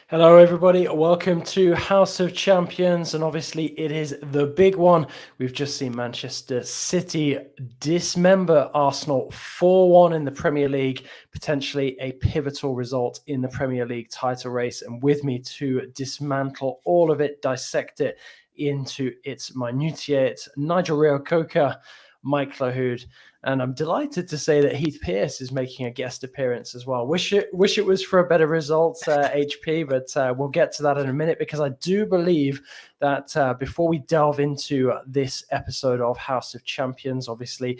Hello, everybody. Welcome to House of Champions. And obviously, it is the big one. We've just seen Manchester City dismember Arsenal 4-1 in the Premier League, potentially a pivotal result in the Premier League title race. And with me to dismantle all of it, dissect it into its minutiae, it's Nigel Reo-Coker, Mike Lahoud. And I'm delighted to say that Heath Pearce is making a guest appearance as well. Wish it was for a better result, HP, but we'll get to that in a minute, because I do believe that before we delve into this episode of House of Champions, obviously,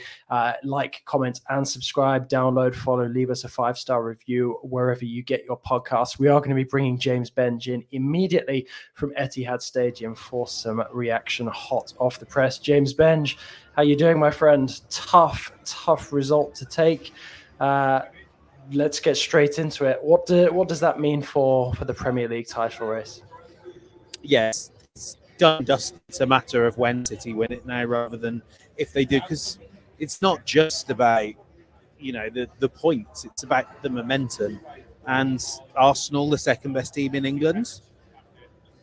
like, comment, and subscribe, download, follow, leave us a 5-star review wherever you get your podcasts. We are going to be bringing James Benge in immediately from Etihad Stadium for some reaction hot off the press. James Benge, how you doing, my friend? Tough result to take. Let's get straight into it. What does that mean for the Premier League title race? Yes, it's done and dusted. It's a matter of when City win it now rather than if they do, because it's not just about the points, it's about the momentum. And Arsenal, the second best team in England,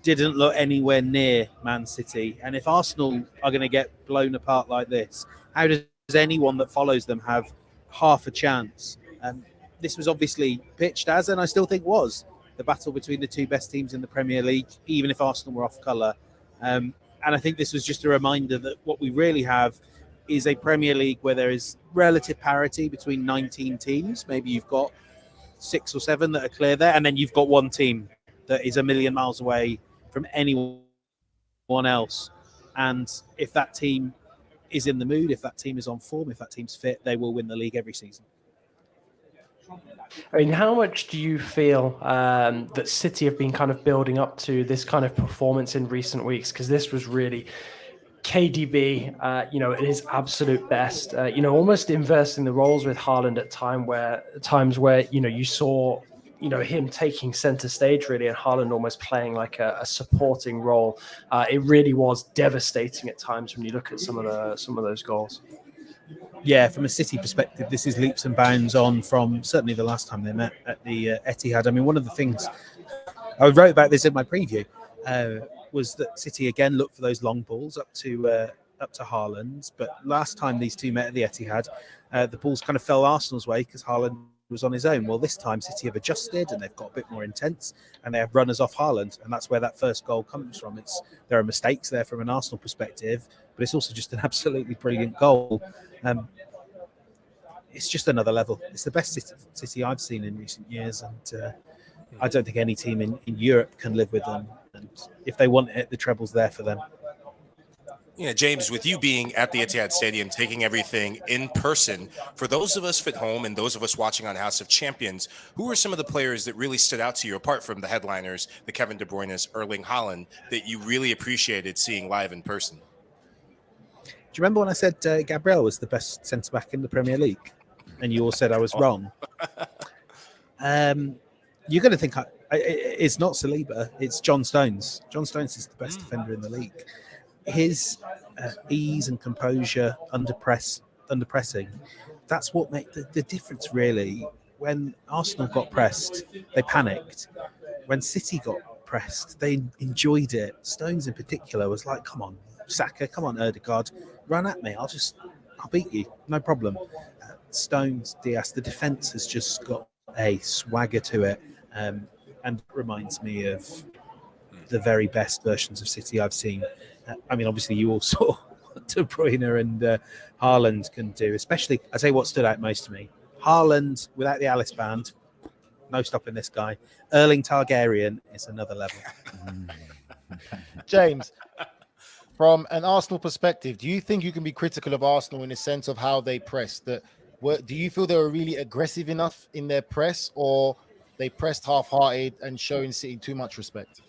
didn't look anywhere near Man City. And if Arsenal are going to get blown apart like this, how does anyone that follows them have half a chance? This was obviously pitched as, and I still think was, the battle between the two best teams in the Premier League, even if Arsenal were off colour. And I think this was just a reminder that what we really have is a Premier League where there is relative parity between 19 teams. Maybe you've got 6 or 7 that are clear there, and then you've got one team that is a million miles away from anyone else. And if that team is in the mood, if that team is on form, if that team's fit, they will win the league every season. I mean, how much do you feel that City have been kind of building up to this kind of performance in recent weeks? Because this was really KDB, at his absolute best, almost inversing the roles with Haaland at times where you saw him taking center stage really, and Haaland almost playing like a supporting role. It really was devastating at times when you look at some of those goals. Yeah, from a City perspective, this is leaps and bounds on from certainly the last time they met at the Etihad. I mean, one of the things I wrote about this in my preview was that City again looked for those long balls up to Haaland. But last time these two met at the Etihad, the balls kind of fell Arsenal's way because Haaland was on his own. Well, this time City have adjusted and they've got a bit more intense, and they have runners off Haaland, and that's where that first goal comes from. There are mistakes there from an Arsenal perspective, but it's also just an absolutely brilliant goal. It's just another level. It's the best City I've seen in recent years, and I don't think any team in Europe can live with them. And if they want it, the treble's there for them. Yeah, James, with you being at the Etihad Stadium, taking everything in person, for those of us at home and those of us watching on House of Champions, who are some of the players that really stood out to you, apart from the headliners, the Kevin De Bruyne's, Erling Haaland, that you really appreciated seeing live in person? Do you remember when I said Gabriel was the best centre-back in the Premier League? And you all said I was wrong. You're going to think it's not Saliba, it's John Stones. John Stones is the best defender in the league. His ease and composure under pressing, that's what made the difference, really. When Arsenal got pressed, they panicked. When City got pressed, they enjoyed it. Stones in particular was like, come on, Saka, come on, Ødegaard, run at me. I'll beat you, no problem. Stones, Diaz, the defence has just got a swagger to it, and it reminds me of the very best versions of City I've seen. I mean, obviously, you all saw what De Bruyne and Haaland can do. Especially, I tell you what stood out most to me: Haaland without the Alice band, no stopping this guy. Erling Targaryen is another level. James, from an Arsenal perspective, do you think you can be critical of Arsenal in the sense of how they press? Do you feel they were really aggressive enough in their press, or they pressed half-hearted and showing City too much respect?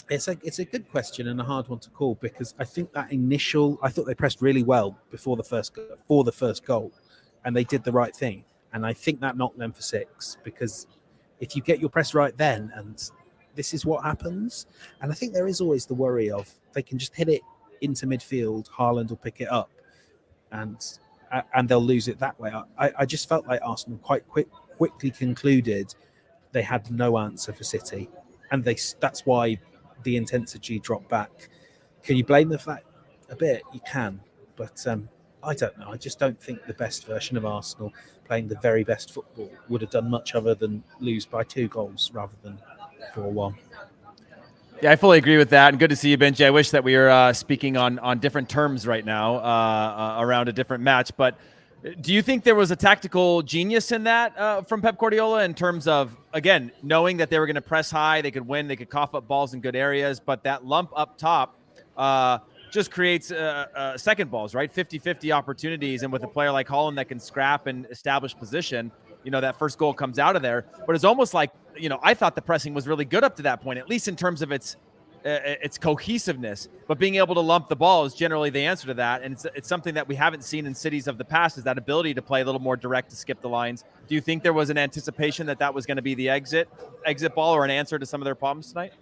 It's a good question and a hard one to call, because I think I thought they pressed really well before the first goal, and they did the right thing. And I think that knocked them for 6, because if you get your press right then, and this is what happens. And I think there is always the worry of they can just hit it into midfield, Haaland will pick it up, and they'll lose it that way. I just felt like Arsenal quite quickly concluded they had no answer for City, and that's why the intensity dropped back. Can you blame them for that? A bit, you can, but I don't know. I just don't think the best version of Arsenal playing the very best football would have done much other than lose by 2 goals rather than 4-1. Yeah, I fully agree with that. And good to see you, Benji. I wish that we were speaking on different terms right now around a different match. But do you think there was a tactical genius in that from Pep Guardiola in terms of, again, knowing that they were going to press high, they could win, they could cough up balls in good areas, but that lump up top just creates second balls, right? 50-50 opportunities. And with a player like Haaland that can scrap and establish position, that first goal comes out of there. But it's almost like, I thought the pressing was really good up to that point, at least in terms of its cohesiveness. But being able to lump the ball is generally the answer to that. And it's something that we haven't seen in cities of the past, is that ability to play a little more direct, to skip the lines. Do you think there was an anticipation that was going to be the exit ball or an answer to some of their problems tonight?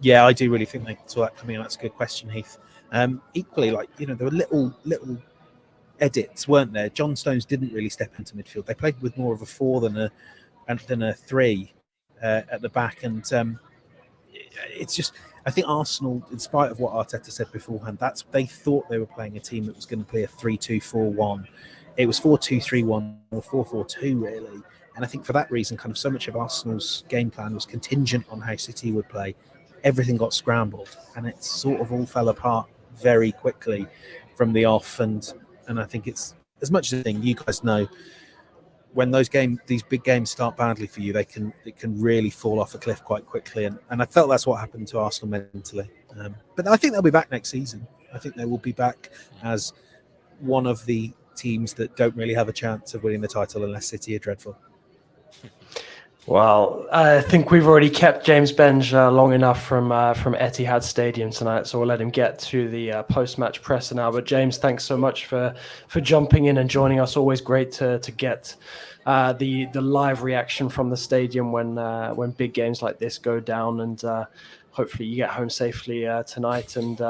Yeah, I do really think they saw that coming, and that's a good question, Heath. Equally, there were little edits, weren't there? John Stones didn't really step into midfield. They played with more of a 4 than a 3 at the back, and it's just, I think Arsenal, in spite of what Arteta said beforehand, they thought they were playing a team that was going to play a 3-2-4-1. It was 4-2-3-1 or 4-4-2 really, and I think for that reason, kind of so much of Arsenal's game plan was contingent on how City would play. Everything got scrambled, and it sort of all fell apart very quickly from the off. And I think it's as much as a thing. You guys know, when these big games start badly for you, it can really fall off a cliff quite quickly. And I felt that's what happened to Arsenal mentally. But I think they'll be back next season. I think they will be back as one of the teams that don't really have a chance of winning the title unless City are dreadful. Well, I think we've already kept James Benge long enough from Etihad Stadium tonight, so we'll let him get to the post-match presser now. But James, thanks so much for jumping in and joining us. Always great to get the live reaction from the stadium when big games like this go down, and hopefully you get home safely tonight. And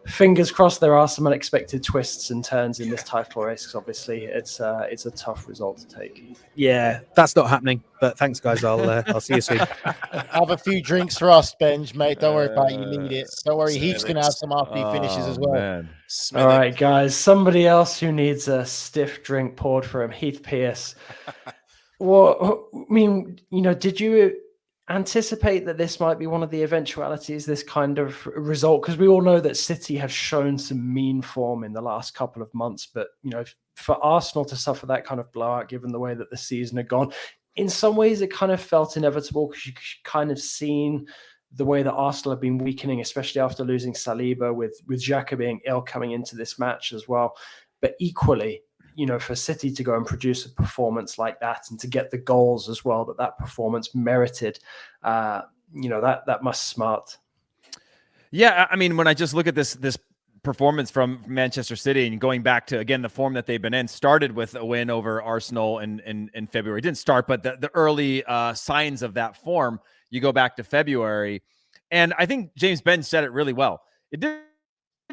fingers crossed there are some unexpected twists and turns in this title race, because obviously it's a tough result to take. Yeah, that's not happening. But thanks, guys. I'll see you soon. Have a few drinks for us, Benj, mate. Don't worry about it. You need it. Don't worry. Heath's going to have some after he finishes as well. Man. All right, guys. Somebody else who needs a stiff drink poured for him, Heath Pearce. Well, I mean, did you anticipate that this might be one of the eventualities, this kind of result? Because we all know that City have shown some mean form in the last couple of months, but for Arsenal to suffer that kind of blowout, given the way that the season had gone, in some ways it kind of felt inevitable, because you kind of seen the way that Arsenal have been weakening, especially after losing Saliba, with Xhaka being ill coming into this match as well. But equally, for City to go and produce a performance like that, and to get the goals as well that performance merited, that must smart. Yeah, I mean, when I just look at this performance from Manchester City, and going back to, again, the form that they've been in, started with a win over Arsenal in February. It didn't start, but the early signs of that form, you go back to February. And I think James Benge said it really well. It didn't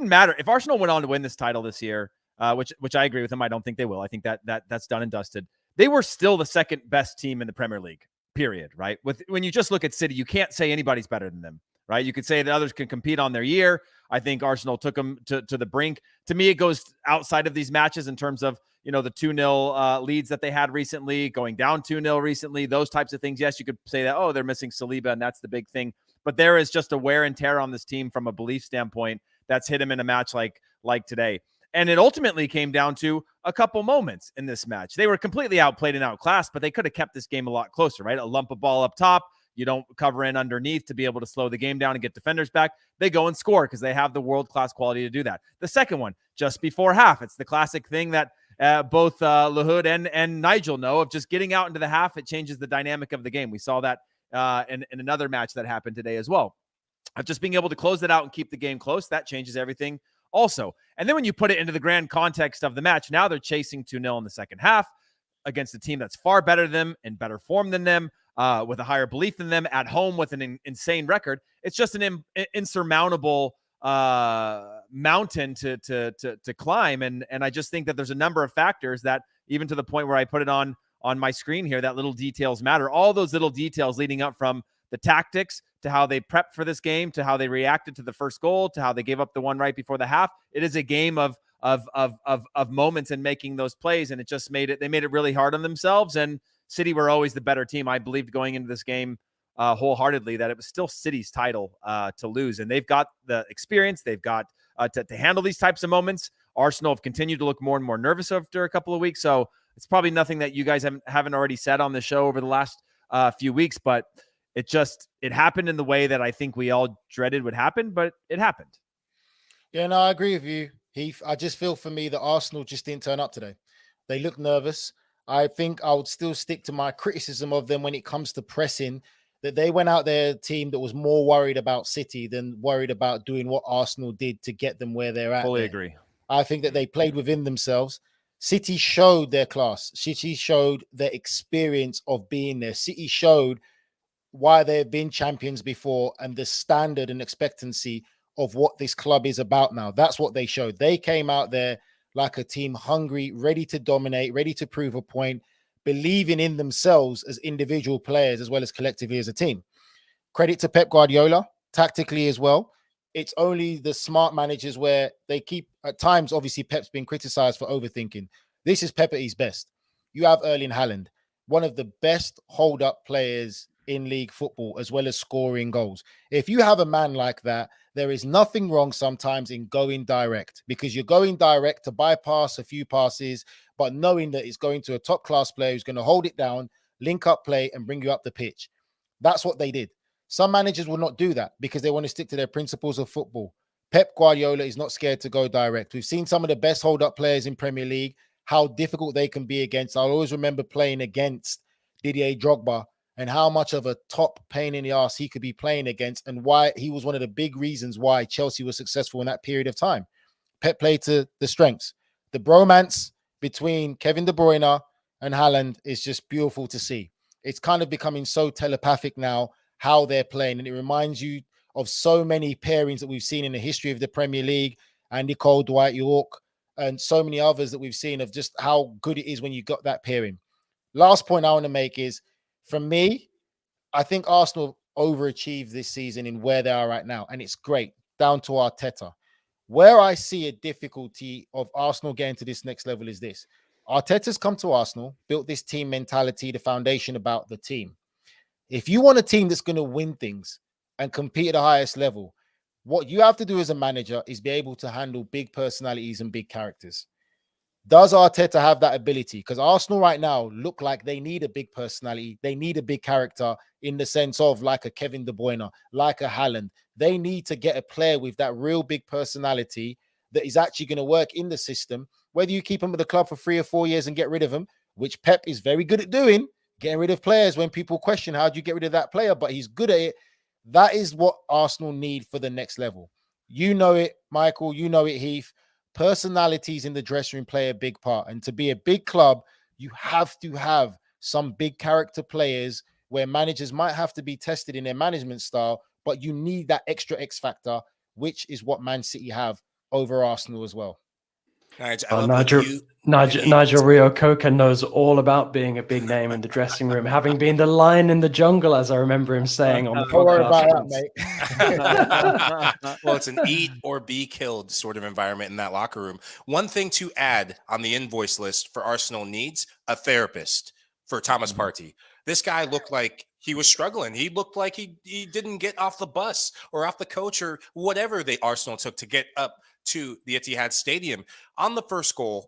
matter if Arsenal went on to win this title this year, which I agree with him. I don't think they will. I think that's done and dusted. They were still the second best team in the Premier League, period, right? When you just look at City, you can't say anybody's better than them, right? You could say that others can compete on their year. I think Arsenal took them to the brink. To me, it goes outside of these matches in terms of, the 2-0 leads that they had recently, going down 2-0 recently, those types of things. Yes, you could say that, they're missing Saliba, and that's the big thing. But there is just a wear and tear on this team from a belief standpoint that's hit him in a match like today. And it ultimately came down to a couple moments in this match. They were completely outplayed and outclassed, but they could have kept this game a lot closer, right? A lump of ball up top. You don't cover in underneath to be able to slow the game down and get defenders back. They go and score because they have the world-class quality to do that. The second one, just before half, it's the classic thing that both Lahoud and Nigel know of, just getting out into the half. It changes the dynamic of the game. We saw that in another match that happened today as well. Just being able to close it out and keep the game close, that changes everything also. And then when you put it into the grand context of the match, now they're chasing 2-0 in the second half against a team that's far better than them, in better form than them, with a higher belief than them, at home with an insane record. It's just an insurmountable mountain to climb. And I just think that there's a number of factors that, even to the point where I put it on on my screen here that little details matter. All those little details leading up from the tactics to how they prepped for this game, to how they reacted to the first goal, to how they gave up the one right before the half. It is a game of moments in making those plays, and it just made it. They made it really hard on themselves. And City were always the better team. I believed going into this game wholeheartedly that it was still City's title to lose, and they've got the experience. They've got to handle these types of moments. Arsenal have continued to look more and more nervous after a couple of weeks, so it's probably nothing that you guys haven't already said on the show over the last few weeks, but it happened in the way that I think we all dreaded would happen, but it happened. Yeah, no, I agree with you, Heath. I just feel for me that Arsenal just didn't turn up today. They look nervous. I think I would still stick to my criticism of them when it comes to pressing, that they went out there, a team that was more worried about City than worried about doing what Arsenal did to get them where they're at. Fully agree. I think that they played within themselves. City showed their class. City showed their experience of being there. City showed why they've been champions before and the standard and expectancy of what this club is about now. That's what they showed. They came out there like a team hungry, ready to dominate, ready to prove a point, believing in themselves as individual players as well as collectively as a team. Credit to Pep Guardiola, tactically as well. It's only the smart managers where they keep, at times, obviously Pep's been criticized for overthinking. This is Pep at his best. You have Erling Haaland, one of the best hold-up players in league football, as well as scoring goals. If you have a man like that, there is nothing wrong sometimes in going direct, because you're going direct to bypass a few passes, but knowing that it's going to a top-class player who's going to hold it down, link up play, and bring you up the pitch. That's what they did. Some managers will not do that because they want to stick to their principles of football. Pep Guardiola is not scared to go direct. We've seen some of the best hold-up players in Premier League, how difficult they can be against. I'll always remember playing against Didier Drogba and how much of a top pain in the arse he could be playing against, and why he was one of the big reasons why Chelsea was successful in that period of time. Pep played to the strengths. The bromance between Kevin De Bruyne and Haaland is just beautiful to see. It's kind of becoming so telepathic now how they're playing, and it reminds you of so many pairings that we've seen in the history of the Premier League, Andy Cole, Dwight York, and so many others that we've seen, of just how good it is when you got that pairing. Last point I want to make is, for me, I think Arsenal overachieved this season in where they are right now, and it's great, down to Arteta. Where I see a difficulty of Arsenal getting to this next level is this. Arteta's come to Arsenal, built this team mentality, the foundation about the team. If you want a team that's going to win things and compete at the highest level, what you have to do as a manager is be able to handle big personalities and big characters. Does Arteta have that ability? Because Arsenal right now look like they need a big personality. They need a big character, in the sense of like a Kevin De Bruyne, like a Haaland. They need to get a player with that real big personality that is actually going to work in the system. Whether you keep him with the club for 3 or 4 years and get rid of him, which Pep is very good at doing, getting rid of players when people question how do you get rid of that player, but he's good at it. That is what Arsenal need for the next level. You know it, Michael. You know it, Heath. Personalities in the dressing room play a big part. And to be a big club, you have to have some big character players where managers might have to be tested in their management style, but you need that extra X factor, which is what Man City have over Arsenal as well. Nigel Rio-Coca knows all about being a big name in the dressing room, having been the lion in the jungle, as I remember him saying on the podcast. Don't worry about that, mate. Well, it's an eat or be killed sort of environment in that locker room. One thing to add on the invoice list for Arsenal needs: a therapist for Thomas Partey. This guy looked like he was struggling. He looked like he didn't get off the bus or off the coach or whatever Arsenal took to get up to the Etihad Stadium. On the first goal,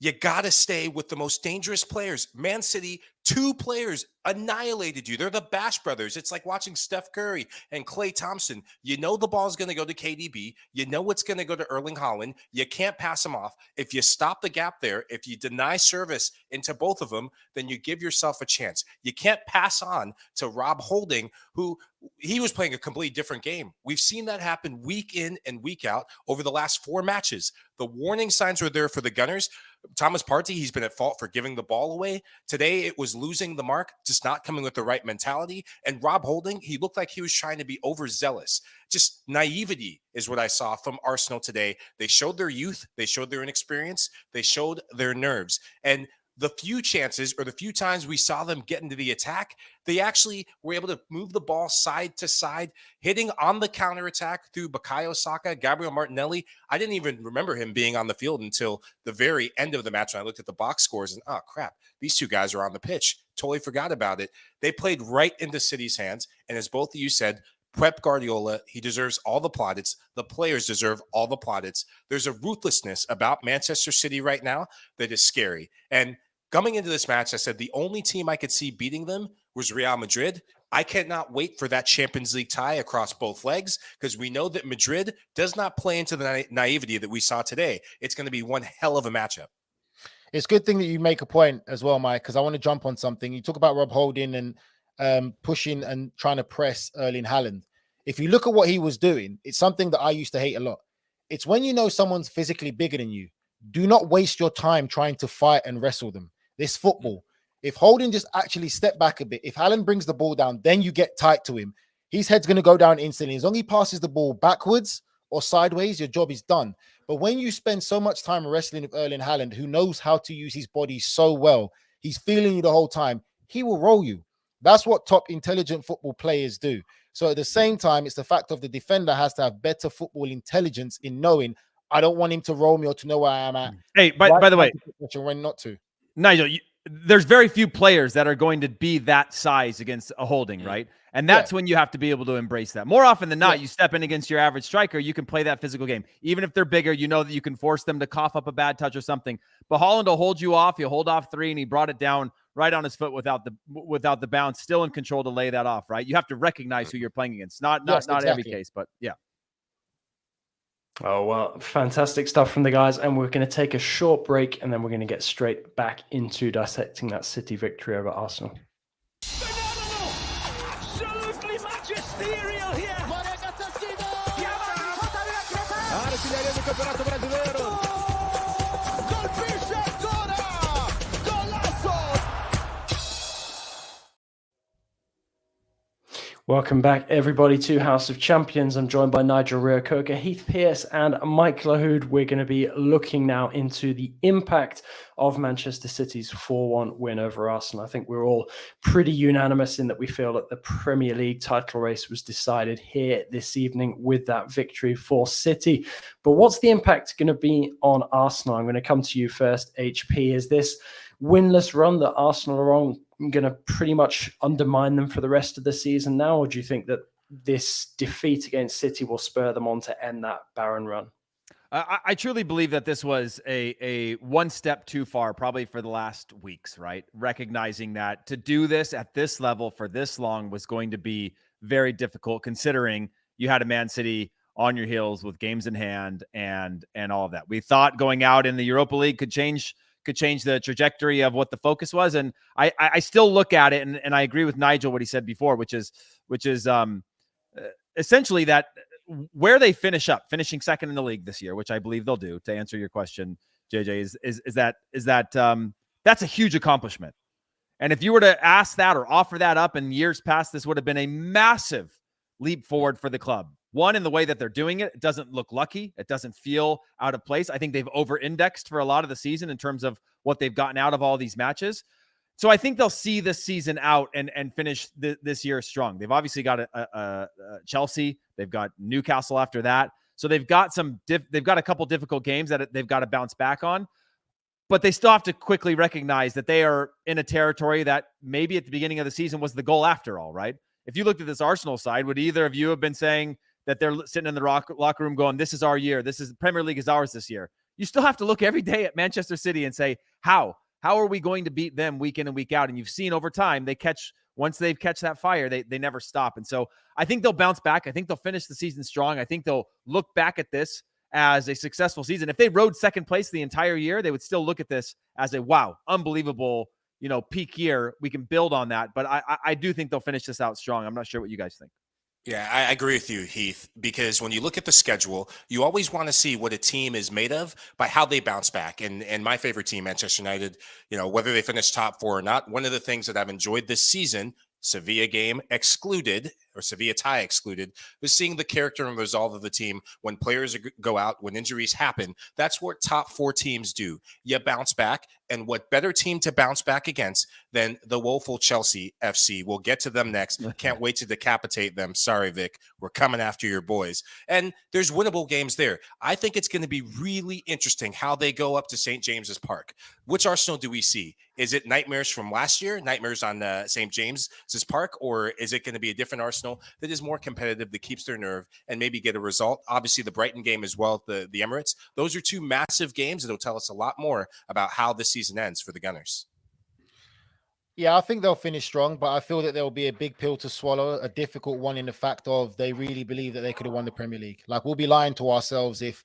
you got to stay with the most dangerous players. Man City, 2 players annihilated you. They're the Bash brothers. It's like watching Steph Curry and Klay Thompson. You know the ball's going to go to KDB. You know it's going to go to Erling Haaland. You can't pass them off. If you stop the gap there, if you deny service into both of them, then you give yourself a chance. You can't pass on to Rob Holding, who he was playing a completely different game. We've seen that happen week in and week out over the last 4 matches. The warning signs were there for the Gunners. Thomas Partey, he's been at fault for giving the ball away. Today, it was losing the mark, just not coming with the right mentality. And Rob Holding, he looked like he was trying to be overzealous. Just naivety is what I saw from Arsenal today. They showed their youth. They showed their inexperience. They showed their nerves. And the few chances or the few times we saw them get into the attack, they actually were able to move the ball side to side, hitting on the counterattack through Bukayo Saka, Gabriel Martinelli. I didn't even remember him being on the field until the very end of the match when I looked at the box scores and, oh, crap, these two guys are on the pitch. Totally forgot about it. They played right into City's hands. And as both of you said, Pep Guardiola, he deserves all the plaudits. The players deserve all the plaudits. There's a ruthlessness about Manchester City right now that is scary. And coming into this match, I said the only team I could see beating them was Real Madrid. I cannot wait for that Champions League tie across both legs because we know that Madrid does not play into the naivety that we saw today. It's going to be one hell of a matchup. It's a good thing that you make a point as well, Mike, because I want to jump on something. You talk about Rob Holding and pushing and trying to press Erling Haaland. If you look at what he was doing, it's something that I used to hate a lot. It's when you know someone's physically bigger than you, do not waste your time trying to fight and wrestle them. This football, if Holding just actually step back a bit, if Haaland brings the ball down, then you get tight to him. His head's going to go down instantly. As long as he passes the ball backwards or sideways, your job is done. But when you spend so much time wrestling with Erling Haaland, who knows how to use his body so well, he's feeling you the whole time, he will roll you. That's what top intelligent football players do. So at the same time, it's the fact of the defender has to have better football intelligence in knowing I don't want him to roll me or to know where I am at. Hey, by the way, when not to. Nigel, there's very few players that are going to be that size against a Holding, right? And that's when you have to be able to embrace that. More often than not, you step in against your average striker, you can play that physical game. Even if they're bigger, you know that you can force them to cough up a bad touch or something. But Haaland will hold you off. He'll hold off 3, and he brought it down right on his foot without the bounce, still in control to lay that off, right? You have to recognize who you're playing against. Not every case, but yeah. Oh, well, fantastic stuff from the guys. And we're going to take a short break, and then we're going to get straight back into dissecting that City victory over Arsenal. Absolutely magisterial here. Welcome back, everybody, to House of Champions. I'm joined by Nigel Reo-Coker, Heath Pearce, and Mike Lahoud. We're going to be looking now into the impact of Manchester City's 4-1 win over Arsenal. I think we're all pretty unanimous in that we feel that the Premier League title race was decided here this evening with that victory for City. But what's the impact going to be on Arsenal? I'm going to come to you first, HP. Is this winless run that Arsenal are on going to pretty much undermine them for the rest of the season now, or do you think that this defeat against City will spur them on to end that barren run? I truly believe that this was a one step too far, probably for the last weeks, right? Recognizing that to do this at this level for this long was going to be very difficult, considering you had a Man City on your heels with games in hand and all of that. We thought going out in the Europa League could change the trajectory of what the focus was. And I still look at it, and I agree with Nigel, what he said before, which is essentially that where they finishing second in the league this year, which I believe they'll do, to answer your question, JJ, is that that's a huge accomplishment. And if you were to ask that or offer that up in years past, this would have been a massive leap forward for the club. One, in the way that they're doing it, it doesn't look lucky. It doesn't feel out of place. I think they've over-indexed for a lot of the season in terms of what they've gotten out of all these matches. So I think they'll see this season out and finish this year strong. They've obviously got a Chelsea. They've got Newcastle after that. So they've got a couple difficult games that they've got to bounce back on. But they still have to quickly recognize that they are in a territory that maybe at the beginning of the season was the goal after all, right? If you looked at this Arsenal side, would either of you have been saying that they're sitting in the locker room going, this is our year, Premier League is ours this year? You still have to look every day at Manchester City and say, how are we going to beat them week in and week out? And you've seen over time, once they've catch that fire, they never stop. And so I think they'll bounce back. I think they'll finish the season strong. I think they'll look back at this as a successful season. If they rode second place the entire year, they would still look at this as a, wow, unbelievable, peak year. We can build on that. But I do think they'll finish this out strong. I'm not sure what you guys think. Yeah, I agree with you, Heath, because when you look at the schedule, you always want to see what a team is made of by how they bounce back. And my favorite team, Manchester United, whether they finish top 4 or not, one of the things that I've enjoyed this season, Sevilla game excluded, or Sevilla tie excluded, was seeing the character and resolve of the team when players go out, when injuries happen. That's what top 4 teams do. You bounce back, and what better team to bounce back against than the woeful Chelsea FC? We'll get to them next. Can't wait to decapitate them. Sorry, Vic. We're coming after your boys. And there's winnable games there. I think it's going to be really interesting how they go up to St. James's Park. Which Arsenal do we see? Is it nightmares from last year, nightmares on St. James's Park, or is it going to be a different Arsenal that is more competitive, that keeps their nerve, and maybe get a result? Obviously, the Brighton game as well, the Emirates. Those are 2 massive games that will tell us a lot more about how this season ends for the Gunners. Yeah, I think they'll finish strong, but I feel that there will be a big pill to swallow, a difficult one in the fact of they really believe that they could have won the Premier League. Like, we'll be lying to ourselves if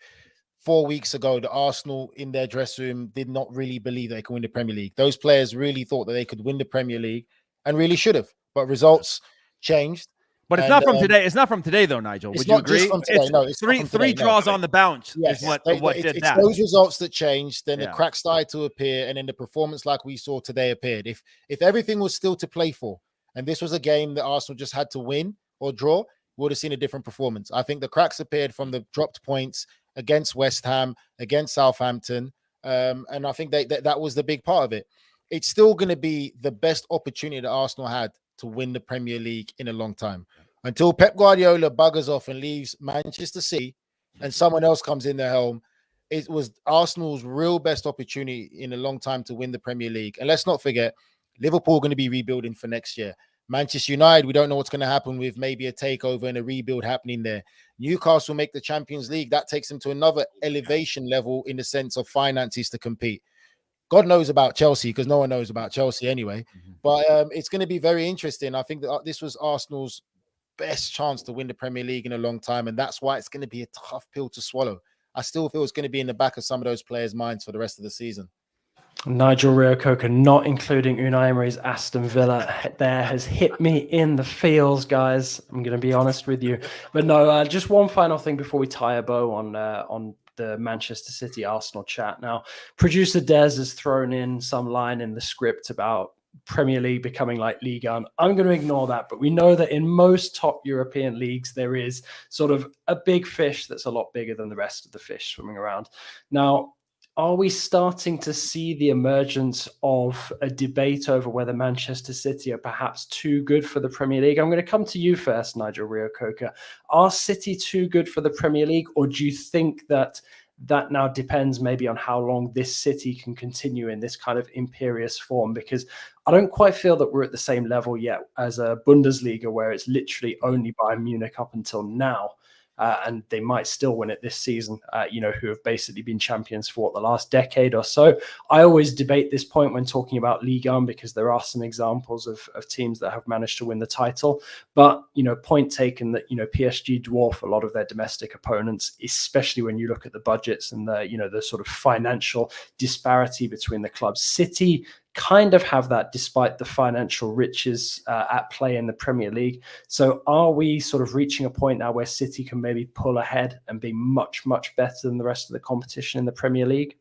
4 weeks ago, the Arsenal in their dressing room did not really believe they could win the Premier League. Those players really thought that they could win the Premier League and really should have, but results changed. But it's not from today. It's not from today, though, Nigel. Would you agree? Just from today. It's no, it's three draws on the bounce yes, is what did it's that. Those results that changed, then the cracks started to appear, and then the performance like we saw today appeared. If everything was still to play for, and this was a game that Arsenal just had to win or draw, we would have seen a different performance. I think the cracks appeared from the dropped points against West Ham, against Southampton, and I think that was the big part of it. It's still going to be the best opportunity that Arsenal had to win the Premier League in a long time. Until Pep Guardiola buggers off and leaves Manchester City and someone else comes in the helm, it was Arsenal's real best opportunity in a long time to win the Premier League. And let's not forget, Liverpool are going to be rebuilding for next year. Manchester United, we don't know what's going to happen with maybe a takeover and a rebuild happening there. Newcastle make the Champions League. That takes them to another elevation level in the sense of finances to compete. God knows about Chelsea because no one knows about Chelsea anyway. But it's going to be very interesting. I think that this was Arsenal's best chance to win the Premier League in a long time, and that's why it's going to be a tough pill to swallow. I still feel it's going to be in the back of some of those players' minds for the rest of the season. Nigel Reo-Coker, not including Unai Emery's Aston Villa, there has hit me in the feels, guys. I'm going to be honest with you. But no, just one final thing before we tie a bow on the Manchester City Arsenal chat. Now, producer Des has thrown in some line in the script about Premier League becoming like Ligue 1. I'm going to ignore that, but we know that in most top European leagues, there is sort of a big fish that's a lot bigger than the rest of the fish swimming around. Now, are we starting to see the emergence of a debate over whether Manchester City are perhaps too good for the Premier League? I'm going to come to you first, Nigel Reo-Coker. Are City too good for the Premier League, or do you think that now depends maybe on how long this City can continue in this kind of imperious form? Because I don't quite feel that we're at the same level yet as a Bundesliga, where it's literally only Bayern Munich up until now. And they might still win it this season, who have basically been champions for the last decade or so. I always debate this point when talking about Ligue 1 because there are some examples of teams that have managed to win the title. But, point taken that, PSG dwarf a lot of their domestic opponents, especially when you look at the budgets and the sort of financial disparity between the clubs. City kind of have that despite the financial riches at play in the Premier League. So are we sort of reaching a point now where City can maybe pull ahead and be much, much better than the rest of the competition in the Premier League?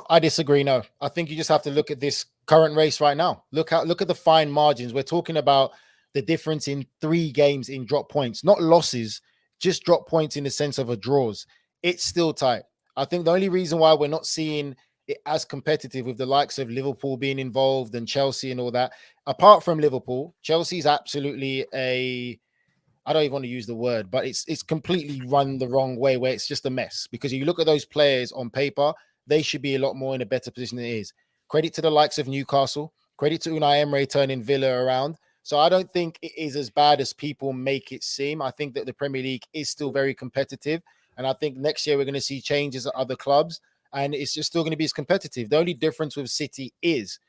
I disagree. No, I think you just have to look at this current race right now. Look at the fine margins. We're talking about the difference in 3 games in drop points, not losses, just drop points in the sense of a draws. It's still tight. I think the only reason why we're not seeing it as competitive with the likes of Liverpool being involved and Chelsea and all that, apart from Liverpool, Chelsea's absolutely I don't even want to use the word, but it's completely run the wrong way, where it's just a mess. Because you look at those players on paper, they should be a lot more in a better position than it is. Credit to the likes of Newcastle, credit to Unai Emery turning Villa around. So I don't think it is as bad as people make it seem. I think that the Premier League is still very competitive. And I think next year we're going to see changes at other clubs, and it's just still going to be as competitive. The only difference with City is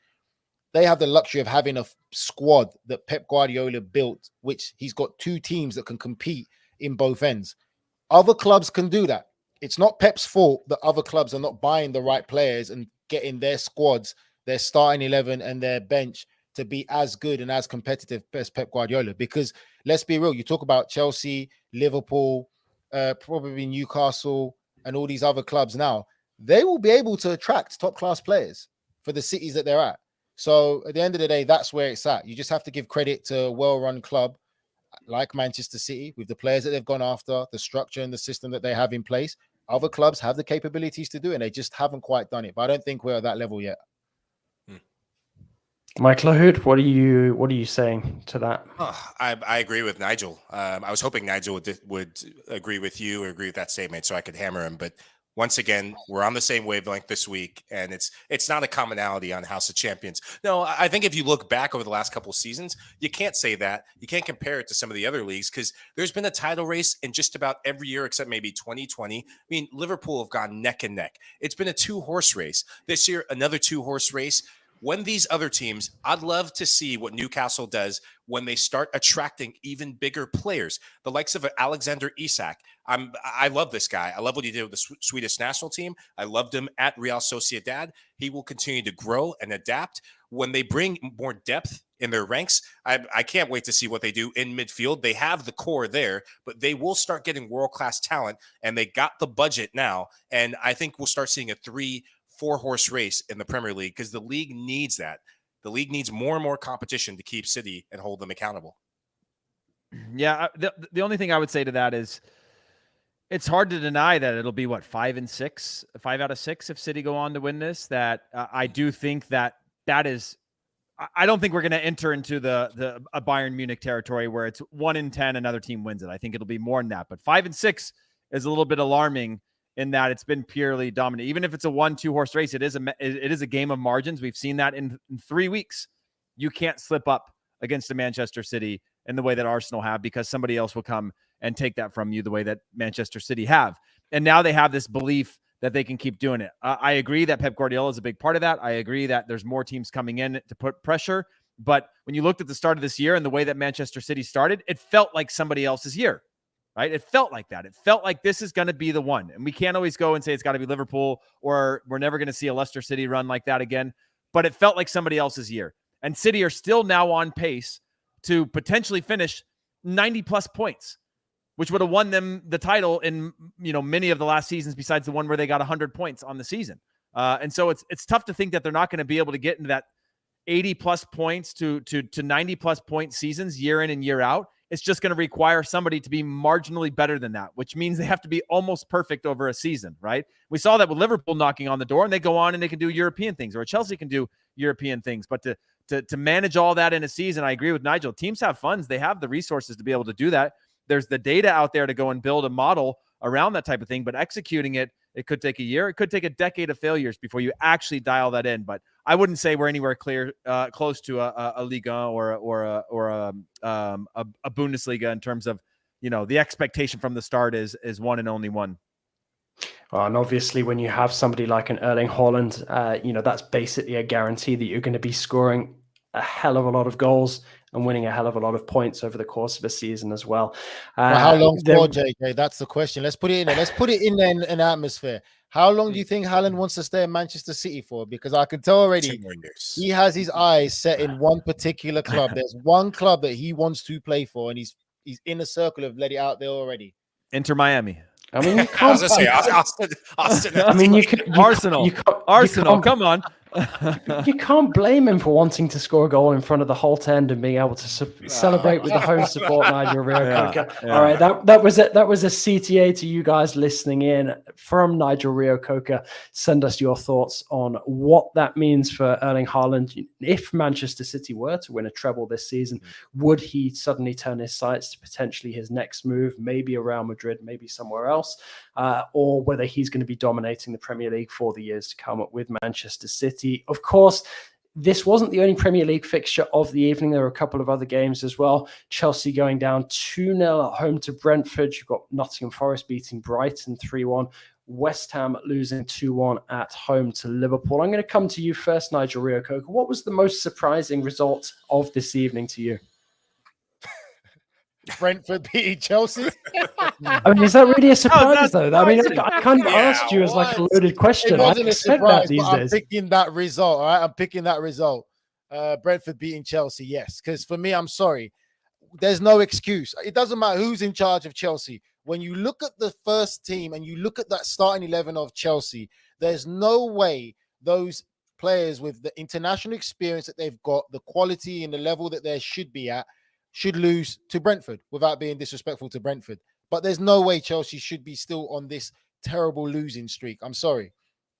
they have the luxury of having a squad that Pep Guardiola built, which he's got 2 teams that can compete in both ends. Other clubs can do that. It's not Pep's fault that other clubs are not buying the right players and getting their squads, their starting 11 and their bench to be as good and as competitive as Pep Guardiola. Because let's be real, you talk about Chelsea, Liverpool, probably Newcastle and all these other clubs now, they will be able to attract top-class players for the cities that they're at. So at the end of the day, that's where it's at. You just have to give credit to a well-run club like Manchester City, with the players that they've gone after, the structure and the system that they have in place, other clubs have the capabilities to do it, and they just haven't quite done it. But I don't think we're at that level yet. Michael Hood, what are you saying to that? I agree with Nigel. I was hoping Nigel would agree with you or agree with that statement so I could hammer him. But once again, we're on the same wavelength this week, and it's not a commonality on House of Champions. No, I think if you look back over the last couple of seasons, you can't say that. You can't compare it to some of the other leagues because there's been a title race in just about every year except maybe 2020. I mean, Liverpool have gone neck and neck. It's been a 2-horse race. This year, another 2-horse race. When these other teams, I'd love to see what Newcastle does when they start attracting even bigger players, the likes of Alexander Isak. I love this guy. I love what he did with the Swedish national team. I loved him at Real Sociedad. He will continue to grow and adapt. When they bring more depth in their ranks, I can't wait to see what they do in midfield. They have the core there, but they will start getting world-class talent, and they got the budget now. And I think we'll start seeing a 3-4-horse race in the Premier League because the league needs that. The league needs more and more competition to keep City and hold them accountable. Yeah, the only thing I would say to that is it's hard to deny that it'll be 5 out of 6 if City go on to win this. That I do think that is. I don't think we're going to enter into a Bayern Munich territory where it's 1 in 10 another team wins it. I think it'll be more than that. But 5 and 6 is a little bit alarming in that it's been purely dominant. Even if it's a 1-2 horse race, it is a game of margins. We've seen that in 3 weeks. You can't slip up against a Manchester City in the way that Arsenal have because somebody else will come and take that from you the way that Manchester City have. And now they have this belief that they can keep doing it. I agree that Pep Guardiola is a big part of that. I agree that there's more teams coming in to put pressure. But when you looked at the start of this year and the way that Manchester City started, it felt like somebody else's year. Right? It felt like that. It felt like this is going to be the one. And we can't always go and say it's got to be Liverpool or we're never going to see a Leicester City run like that again. But it felt like somebody else's year. And City are still now on pace to potentially finish 90-plus points, which would have won them the title in many of the last seasons besides the one where they got 100 points on the season. And so it's tough to think that they're not going to be able to get into that 80-plus points to 90-plus point seasons year in and year out. It's just going to require somebody to be marginally better than that, which means they have to be almost perfect over a season, right? We saw that with Liverpool knocking on the door, and they go on and they can do European things, or Chelsea can do European things. But to manage all that in a season, I agree with Nigel. Teams have funds. They have the resources to be able to do that. There's the data out there to go and build a model around that type of thing, but executing it could take a year. It could take a decade of failures before you actually dial that in. But I wouldn't say we're anywhere close to a Ligue or a Bundesliga in terms of, the expectation from the start is one and only one. Well, and obviously when you have somebody like an Erling Haaland, that's basically a guarantee that you're going to be scoring a hell of a lot of goals and winning a hell of a lot of points over the course of a season as well. How long for, JJ? That's the question. Let's put it in there. Let's put it in there in an atmosphere. How long do you think Haaland wants to stay in Manchester City for? Because I can tell already he has his eyes set in one particular club. There's one club that he wants to play for, and he's in a circle of let it out there already. Inter Miami. I mean, you can't say Austin. I mean, Arsenal. Arsenal, come on. You can't blame him for wanting to score a goal in front of the whole tent and being able to celebrate with the home support, Nigel Rio-Coca. Yeah. All right, that was it. That was a CTA to you guys listening in from Nigel Rio-Coca. Send us your thoughts on what that means for Erling Haaland. If Manchester City were to win a treble this season, would he suddenly turn his sights to potentially his next move, maybe a Real Madrid, maybe somewhere else, or whether he's going to be dominating the Premier League for the years to come with Manchester City? Of course, this wasn't the only Premier League fixture of the evening. There were a couple of other games as well. Chelsea going down 2-0 at home to Brentford. You've got Nottingham Forest beating Brighton 3-1. West Ham losing 2-1 at home to Liverpool. I'm going to come to you first, Nigel Rio-Coca. What was the most surprising result of this evening to you? Brentford beating Chelsea. I mean, is that really a surprise, though? I mean, I kind of asked you as like a loaded question. It wasn't I a surprise, but I'm days. picking that result. All right, I'm picking that result. Brentford beating Chelsea, yes. Because for me, I'm sorry, there's no excuse. It doesn't matter who's in charge of Chelsea. When you look at the first team and you look at that starting 11 of Chelsea, there's no way those players with the international experience that they've got, the quality and the level that they should be at, should lose to Brentford without being disrespectful to Brentford. But there's no way Chelsea should be still on this terrible losing streak. I'm sorry.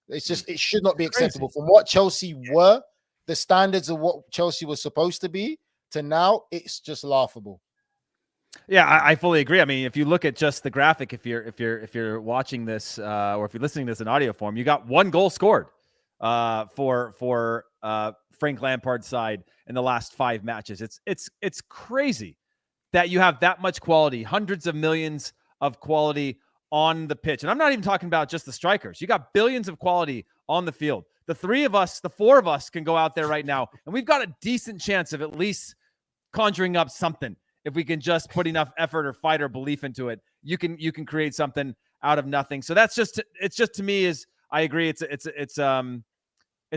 It's just, it should not be acceptable. From what Chelsea were, the standards of what Chelsea was supposed to be, to now, it's just laughable. Yeah, I fully agree. I mean, if you look at just the graphic, if you're watching this or if you're listening to this in audio form, you got 1 goal scored for Frank Lampard's side in the last 5 matches. It's crazy that you have that much quality, hundreds of millions of quality on the pitch. And I'm not even talking about just the strikers. You got billions of quality on the field. The 4 of us can go out there right now, and we've got a decent chance of at least conjuring up something. If we can just put enough effort or fight or belief into it, you can create something out of nothing. So it's just to me, is I agree. It's a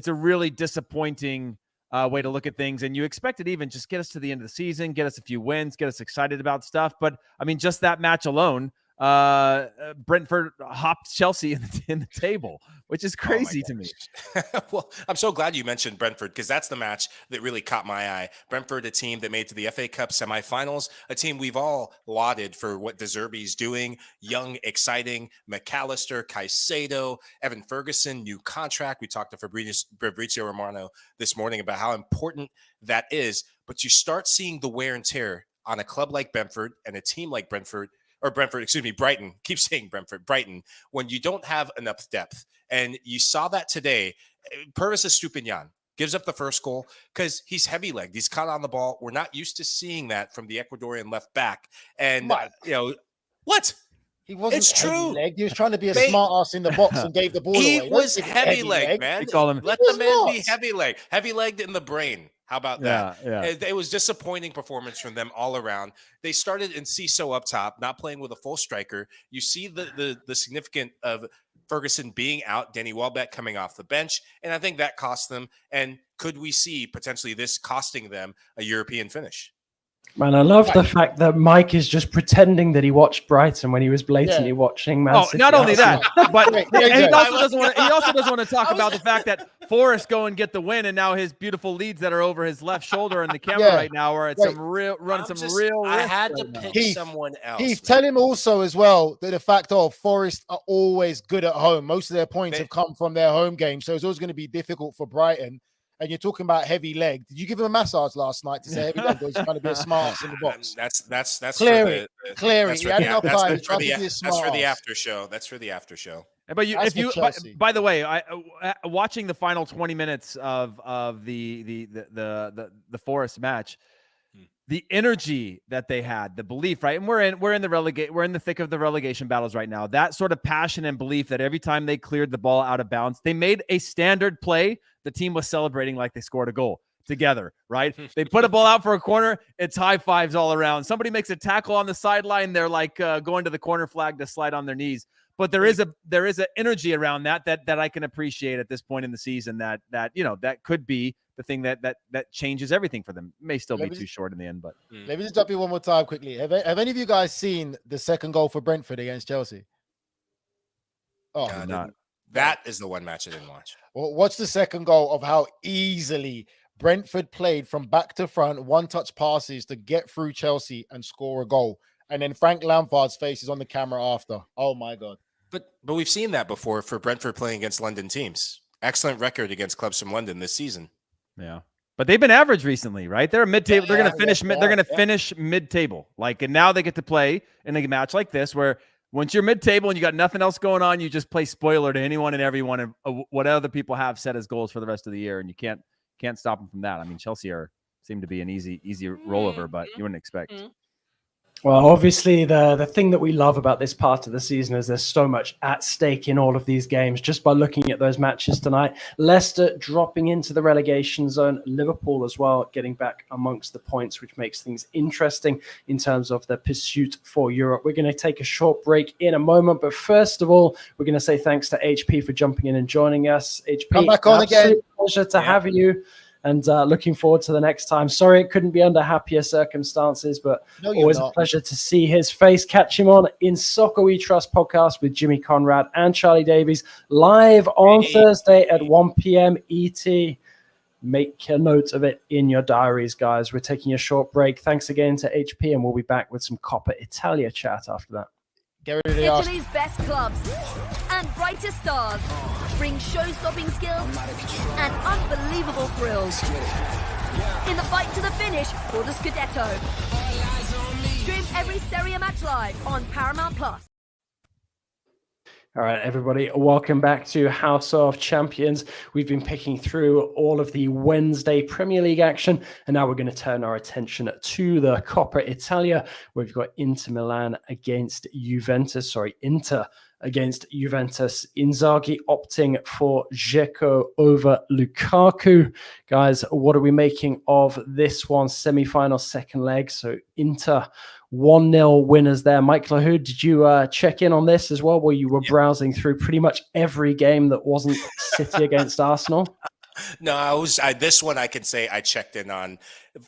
really disappointing way to look at things. And you expect it even just get us to the end of the season, get us a few wins, get us excited about stuff. But I mean, just that match alone, Brentford hopped Chelsea in the table, which is crazy to me. Well, I'm so glad you mentioned Brentford, because that's the match that really caught my eye. Brentford, a team that made to the FA Cup semifinals, a team we've all lauded for what De Zerbi's doing. Young, exciting, McAllister, Caicedo, Evan Ferguson, new contract. We talked to Fabrizio Romano this morning about how important that is. But you start seeing the wear and tear on a club like Brentford and a team like Brighton. Keep saying Brentford, Brighton, when you don't have enough depth. And you saw that today. Pervis Estupiñán gives up the first goal because he's heavy-legged. He's caught on the ball. We're not used to seeing that from the Ecuadorian left back. And, what? He wasn't It's true. Heavy-legged. He was trying to be a smart ass in the box and gave the ball away. He was heavy-legged, man. Let the man be heavy-legged. Heavy-legged in the brain. How about that? Yeah. It was disappointing performance from them all around. They started in CISO up top, not playing with a full striker. You see the significance of Ferguson being out, Danny Welbeck coming off the bench, and I think that cost them. And could we see potentially this costing them a European finish? Man, I love the fact that Mike is just pretending that he watched Brighton when he was blatantly watching Man City. Not only that, but he also doesn't want to talk about the fact that Forrest go and get the win, and now his beautiful leads that are over his left shoulder in the camera right now are at some real I had to pick someone else. Heath, tell him also as well that the fact of Forest are always good at home. Most of their points have come from their home game, so it's always going to be difficult for Brighton. And you're talking about heavy leg. Did you give him a massage last night to say heavy leg? Or he's trying to be a smart ass in the box? That's Cleary. That's for the after show. That's for the after show. But by the way, watching the final 20 minutes of the Forest match, the energy that they had, the belief, right? And we're in the thick of the relegation battles right now. That sort of passion and belief that every time they cleared the ball out of bounds, they made a standard play. The team was celebrating like they scored a goal together, right? They put a ball out for a corner. It's high fives all around. Somebody makes a tackle on the sideline. They're like going to the corner flag to slide on their knees. But there is a energy around that I can appreciate at this point in the season that could be the thing that changes everything for them. It may still be too short in the end, but let me just jump in one more time quickly. Have any of you guys seen the second goal for Brentford against Chelsea? That is the one match I didn't watch. Well, watch the second goal of how easily Brentford played from back to front, one-touch passes to get through Chelsea and score a goal. And then Frank Lampard's face is on the camera after. Oh, my God. But we've seen that before for Brentford playing against London teams. Excellent record against clubs from London this season. Yeah. But they've been average recently, right? They're mid-table. They're going to finish. They're going to finish mid-table. And now they get to play in a match like this, where once you're mid-table and you got nothing else going on, you just play spoiler to anyone and everyone and what other people have set as goals for the rest of the year, and you can't stop them from that. I mean, Chelsea seem to be an easy rollover, but you wouldn't expect. Well, obviously, the thing that we love about this part of the season is there's so much at stake in all of these games. Just by looking at those matches tonight, Leicester dropping into the relegation zone, Liverpool as well getting back amongst the points, which makes things interesting in terms of the pursuit for Europe. We're going to take a short break in a moment, but first of all, we're going to say thanks to HP for jumping in and joining us. HP, come back on again. Pleasure to have you. And looking forward to the next time. Sorry it couldn't be under happier circumstances, but always a pleasure to see his face. Catch him on In Soccer We Trust podcast with Jimmy Conrad and Charlie Davies live on Thursday at 1 p.m. ET. Make a note of it in your diaries, guys. We're taking a short break. Thanks again to HP, and we'll be back with some Coppa Italia chat after that. Get rid of the Italy's best clubs and brightest stars bring show-stopping skills and unbelievable thrills in the fight to the finish for the Scudetto. Stream every Serie A match live on Paramount Plus. All right, everybody, welcome back to House of Champions. We've been picking through all of the Wednesday Premier League action, and now we're going to turn our attention to the Coppa Italia, where we've got Inter against Juventus. Inzaghi opting for Dzeko over Lukaku. Guys, what are we making of this one? Semi-final, second leg. So Inter 1-0 winners there. Mike Lahoud, did you check in on this as well, where you were browsing through pretty much every game that wasn't City against Arsenal? No, this one I can say I checked in on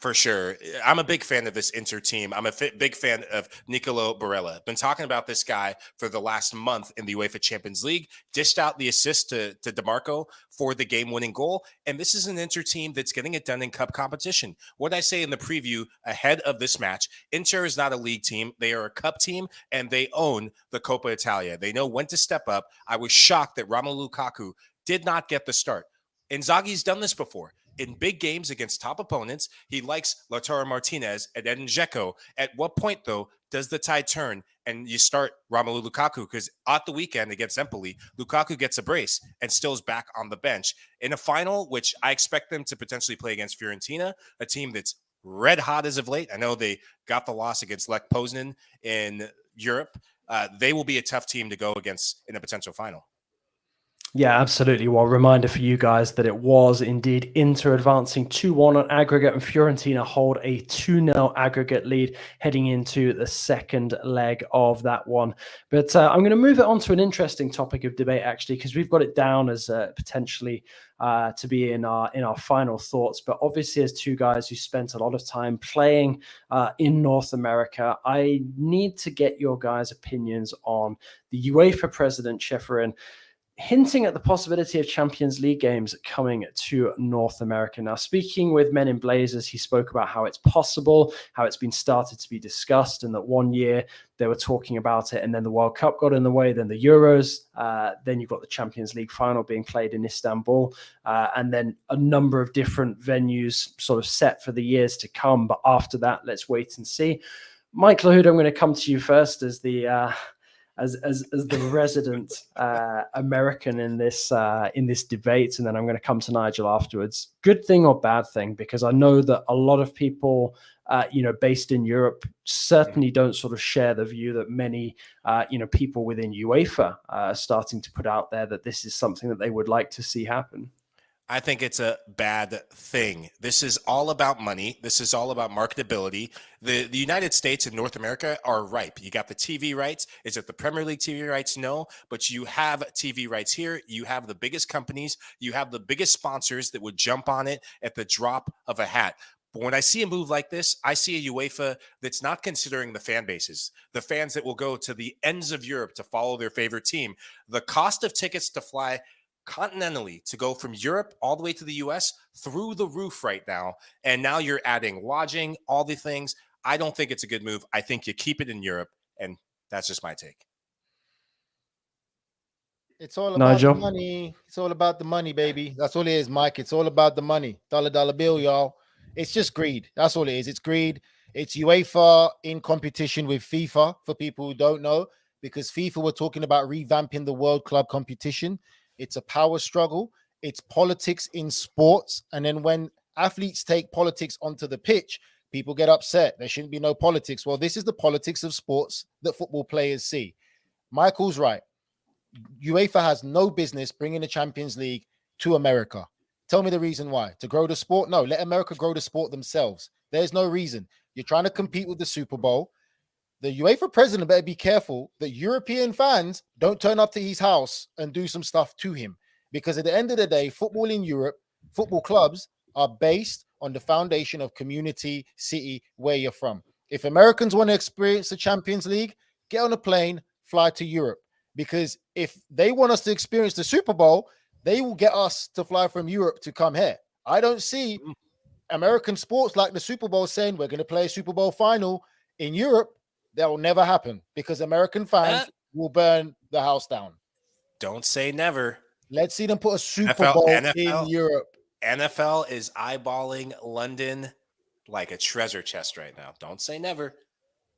for sure. I'm a big fan of this Inter team. I'm a big fan of Nicolo Barella. Been talking about this guy for the last month in the UEFA Champions League. Dished out the assist to DeMarco for the game-winning goal. And this is an Inter team that's getting it done in cup competition. What I say in the preview ahead of this match, Inter is not a league team. They are a cup team, and they own the Coppa Italia. They know when to step up. I was shocked that Romelu Lukaku did not get the start. Inzaghi's done this before. In big games against top opponents, he likes Lautaro Martinez and Edin Dzeko. At what point, though, does the tide turn and you start Romelu Lukaku? Because at the weekend against Empoli, Lukaku gets a brace and still is back on the bench. In a final, which I expect them to potentially play against Fiorentina, a team that's red hot as of late. I know they got the loss against Lech Poznan in Europe. They will be a tough team to go against in a potential final. Yeah, absolutely. Well, reminder for you guys that it was indeed Inter advancing 2-1 on aggregate, and Fiorentina hold a 2-0 aggregate lead heading into the second leg of that one. But I'm going to move it on to an interesting topic of debate, actually, because we've got it down as potentially to be in our final thoughts. But obviously, as two guys who spent a lot of time playing in North America, I need to get your guys' opinions on the UEFA president, Ceferin, hinting at the possibility of Champions League games coming to North America. Now, speaking with Men in Blazers, he spoke about how it's possible, how it's been started to be discussed, and that one year they were talking about it, and then the World Cup got in the way, then the Euros, then you've got the Champions League final being played in Istanbul, and then a number of different venues sort of set for the years to come. But after that, let's wait and see. Mike Lahoud, I'm going to come to you first as the as the resident American in this debate, and then I'm going to come to Nigel afterwards. Good thing or bad thing? Because I know that a lot of people, based in Europe, certainly don't sort of share the view that many, people within UEFA are starting to put out there that this is something that they would like to see happen. I think it's a bad thing. This is all about money. This is all about marketability. The United States and North America are ripe. You got the TV rights. Is it the Premier League TV rights? No, but you have TV rights here. You have the biggest companies. You have the biggest sponsors that would jump on it at the drop of a hat. But when I see a move like this, I see a UEFA that's not considering the fan bases, the fans that will go to the ends of Europe to follow their favorite team. The cost of tickets to fly continentally to go from Europe all the way to the US through the roof right now. And now you're adding lodging, all the things. I don't think it's a good move. I think you keep it in Europe. And that's just my take. It's all about the money. It's all about the money, baby. That's all it is, Mike. It's all about the money. Dollar bill, y'all. It's just greed. That's all it is. It's greed. It's UEFA in competition with FIFA, for people who don't know, because FIFA were talking about revamping the World Club competition. It's a power struggle. It's politics in sports. And then when athletes take politics onto the pitch, people get upset. There shouldn't be no politics. Well, this is the politics of sports that football players see. Michael's right. UEFA has no business bringing the Champions League to America. Tell me the reason why. To grow the sport? No, let America grow the sport themselves. There's no reason. You're trying to compete with the Super Bowl. The UEFA president better be careful that European fans don't turn up to his house and do some stuff to him. Because at the end of the day, football in Europe, football clubs are based on the foundation of community, city, where you're from. If Americans want to experience the Champions League, get on a plane, fly to Europe. Because if they want us to experience the Super Bowl, they will get us to fly from Europe to come here. I don't see American sports like the Super Bowl saying we're going to play a Super Bowl final in Europe. That will never happen because American fans will burn the house down. Don't say never. Let's see them put a Super Bowl in Europe. NFL is eyeballing London like a treasure chest right now. Don't say never.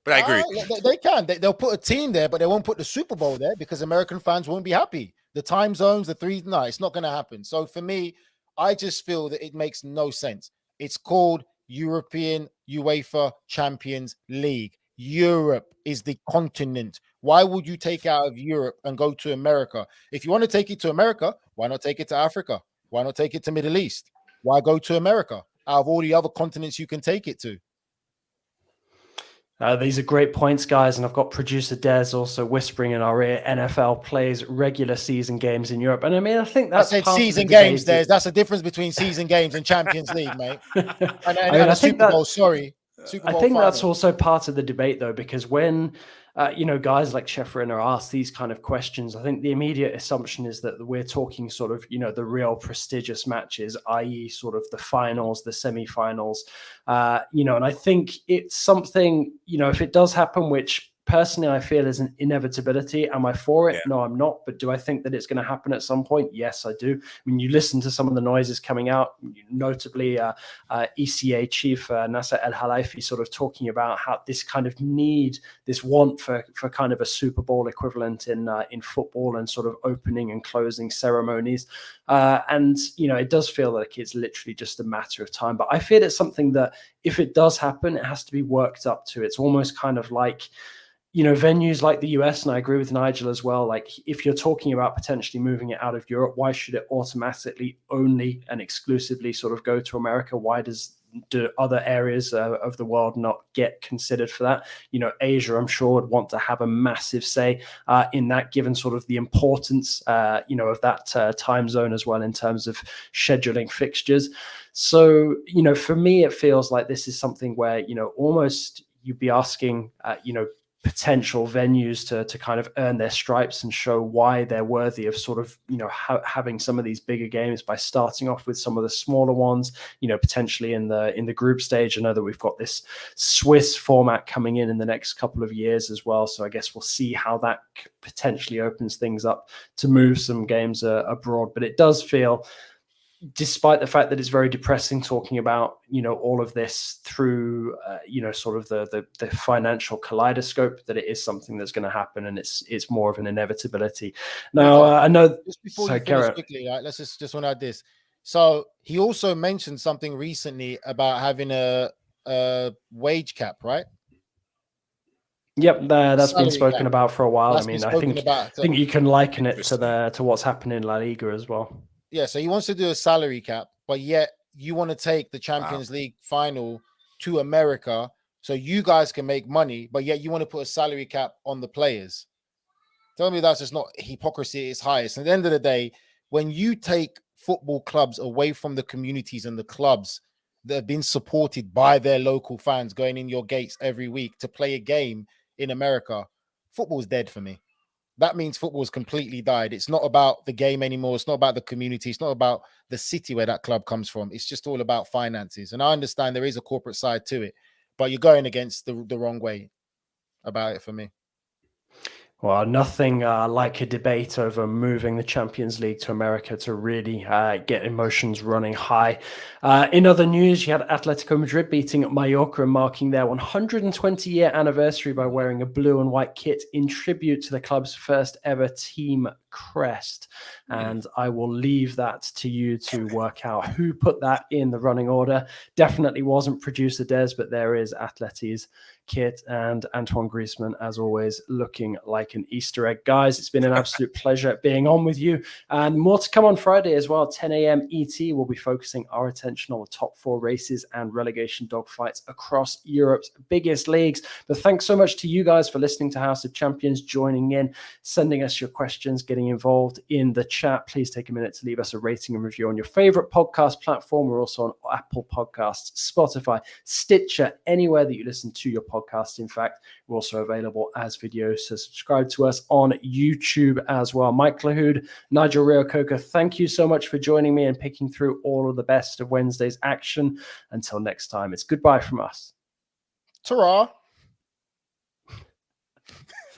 But I agree. They can. They'll put a team there, but they won't put the Super Bowl there because American fans won't be happy. The time zones, no, it's not going to happen. So for me, I just feel that it makes no sense. It's called European UEFA Champions League. Europe is the continent. Why would you take out of Europe and go to America? If you want to take it to America, why not take it to Africa? Why not take it to Middle East? Why go to America out of all the other continents you can take it to? These are great points, guys, and I've got producer Des also whispering in our ear. NFL plays regular season games in Europe, and I mean, I think that's I said season games. Des, that's the difference between season games and Champions League, mate. And a Super Bowl. Sorry, Super Bowl. I think that's also part of the debate, though, because when guys like Ceferin are asked these kind of questions, I think the immediate assumption is that we're talking sort of, the real prestigious matches, i.e. sort of the finals, the semi-finals, and I think it's something, if it does happen, which personally I feel is an inevitability. Am I for it? Yeah. No, I'm not. But do I think that it's going to happen at some point? Yes, I do. I mean, you listen to some of the noises coming out, notably ECA chief Nasser El Khalifi sort of talking about how this kind of need, this want for kind of a Super Bowl equivalent in football and sort of opening and closing ceremonies. And it does feel like it's literally just a matter of time. But I feel it's something that if it does happen, it has to be worked up to. It's almost kind of like, venues like the US, and I agree with Nigel as well, like if you're talking about potentially moving it out of Europe, why should it automatically only and exclusively sort of go to America? Why do other areas of the world not get considered for that? Asia, I'm sure, would want to have a massive say in that, given sort of the importance, of that time zone as well in terms of scheduling fixtures. So, for me, it feels like this is something where, almost you'd be asking, potential venues to kind of earn their stripes and show why they're worthy of sort of, having some of these bigger games by starting off with some of the smaller ones, potentially in the group stage. I know that we've got this Swiss format coming in the next couple of years as well. So I guess we'll see how that potentially opens things up to move some games abroad. But it does feel, despite the fact that it's very depressing talking about, all of this through, sort of the financial kaleidoscope, that it is something that's going to happen, and it's more of an inevitability. Now, I know. Just before you finish quickly, right, let's just want to add this. So he also mentioned something recently about having a wage cap, right? Yep, that's been spoken about for a while. I think you can liken it to what's happening in La Liga as well. Yeah, so he wants to do a salary cap, but yet you want to take the Champions League final to America so you guys can make money, but yet you want to put a salary cap on the players. Tell me that's just not hypocrisy at its highest. At the end of the day, when you take football clubs away from the communities and the clubs that have been supported by their local fans going in your gates every week to play a game in America, football's dead for me. That means football's completely died. It's not about the game anymore. It's not about the community. It's not about the city where that club comes from. It's just all about finances. And I understand there is a corporate side to it, but you're going against the wrong way about it for me. Well, nothing like a debate over moving the Champions League to America to really get emotions running high. In other news, you had Atletico Madrid beating Mallorca and marking their 120-year anniversary by wearing a blue and white kit in tribute to the club's first ever team crest. And I will leave that to you to work out who put that in the running order. Definitely wasn't producer Des, but there is Atleti's kit, and Antoine Griezmann, as always, looking like an Easter egg. Guys, it's been an absolute pleasure being on with you, and more to come on Friday as well. 10 a.m. ET, we'll be focusing our attention on the top 4 races and relegation dogfights across Europe's biggest leagues. But thanks so much to you guys for listening to House of Champions, joining in, sending us your questions, getting getting involved in the chat. Please take a minute to leave us a rating and review on your favorite podcast platform. We're also on Apple Podcasts, Spotify, Stitcher, anywhere that you listen to your podcast. In fact, we're also available as videos, so subscribe to us on YouTube as well. Mike Lahoud, Nigel Reo-Coker, thank you so much for joining me and picking through all of the best of Wednesday's action. Until next time, it's goodbye from us. Ta-ra.